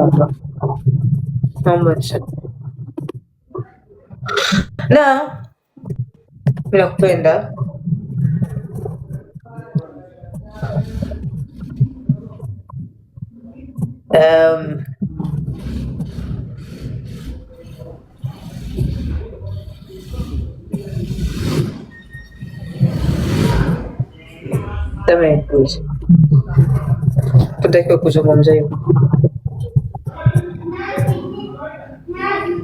hapa. Naomba na mimi nakupenda. Também, pois. Quanto é que eu pus o bombeiro?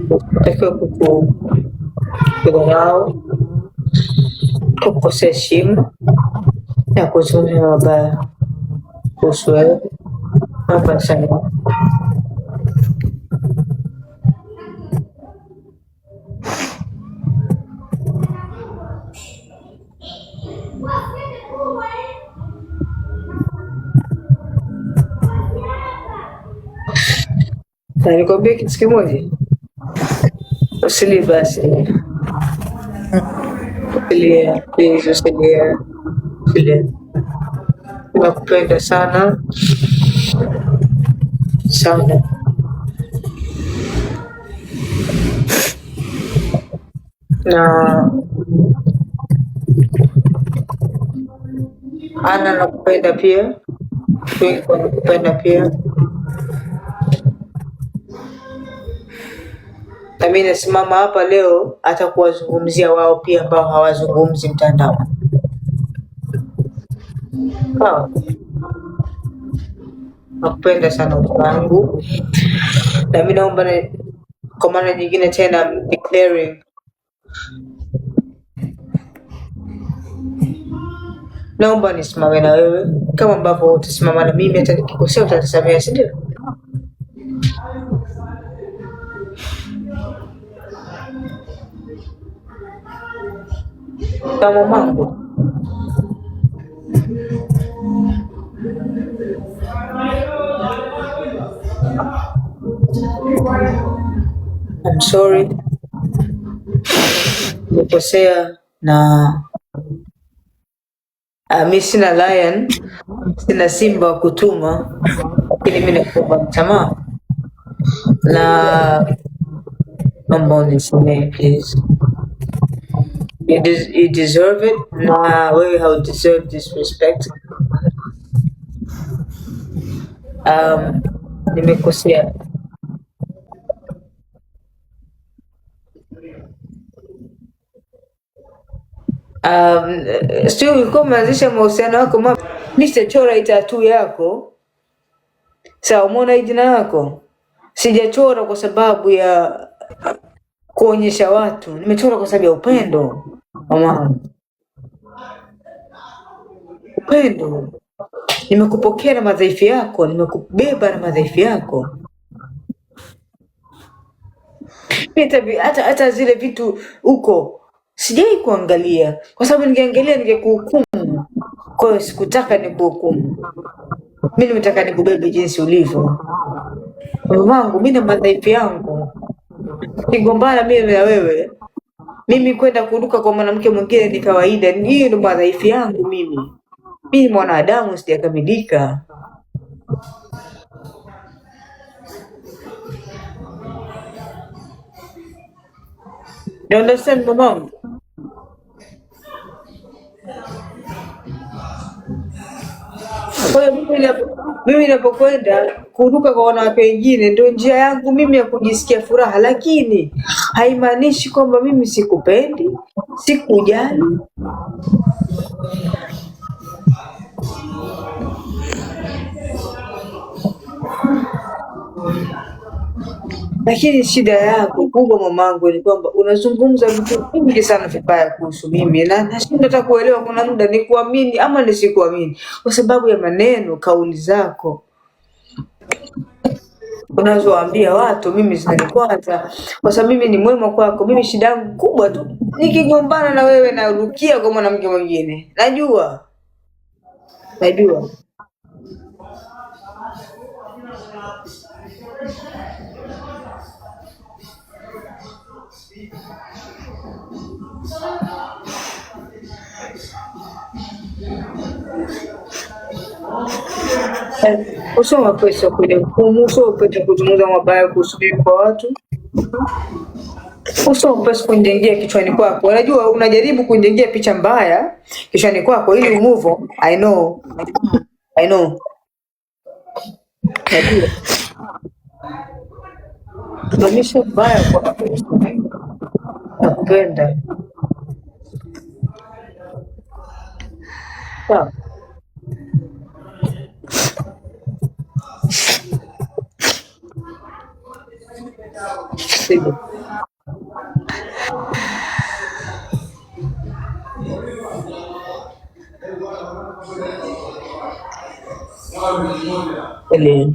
Quanto é que eu pus o federal? Quanto você estima? É a coisa que eu vou possuir. Não vai sair. Nikwambie kitu kimoja, usilie basi, usilie please, usilie. Nakupenda sana sana. Na Ana nakupenda pia, nakupenda pia. Na mimi nasimama hapa leo hata kuwazungumzia wao pia ambao hawazungumzi mtandao. Nakupenda sana wangu. Na mimi naomba kwa mara nyingine tena declaring naomba nisimame na wewe kama ambavyo utasimama na mimi, hata nikikosea utanisamehe, si ndio? Kama mambo I'm sorry, nimekosea na mimi sina lion, sina simba wa kutuma, lakini mimi nakuomba msamaha na naomba unisamehe please. You deserve it, na wewe how deserve disrespect. Nimekosea. Sio ulikuwa umeanzisha mahusiano yako mimi sijachora tattoo yako. Sawa, umeona hii jina yako? Sijachora kwa sababu ya kuonyesha watu. Nimechora kwa sababu ya upendo. Mama. Upendo. Nimekupokea na madhaifu yako, nimekubeba na madhaifu yako. Hata zile vitu huko sijai kuangalia, kwa sababu ningeangalia ningekuhukumu. Kwa hiyo sikutaka nikuhukumu. Mimi nimetaka nikubebe jinsi ulivyo. Wangu, mimi na madhaifu yangu. Kigombana mimi na wewe. Mimi kwenda kuruka kwa mwanamke mwingine ni kawaida. Hiyo ndio madhaifu yangu mimi. Mimi mwanadamu sijakamilika. You understand, mama? Kwa hiyo mimi ninapokwenda kuruka kwa wanawake wengine ndio njia yangu mimi ya kujisikia furaha, lakini haimaanishi kwamba mimi sikupendi, sikujali. Lakini shida yako kubwa mamangu ni kwamba unazungumza vitu vingi sana vibaya kuhusu mimi, na nashinda hata kuelewa kuna muda ni kuamini ama nisikuamini kwa sababu ya maneno, kauli zako unazoambia watu. Mimi zinanikwaza kwa sababu mimi ni mwema kwako. Mimi shida yangu kubwa tu nikigombana na wewe na rukia kwa mwanamke mwingine. Najua Usoma pesa kwenye hukumu, usoma pesa kuzungumza mabaya kuhusu mimi kwa watu. Usoma pesa kunijengea kichwani kwako. Unajua unajaribu kunijengea picha mbaya kichwani kwako ili move on. I know. Najua. Tunaonyesha mbaya kwa nakupenda. Sawa. Sivyo. Ele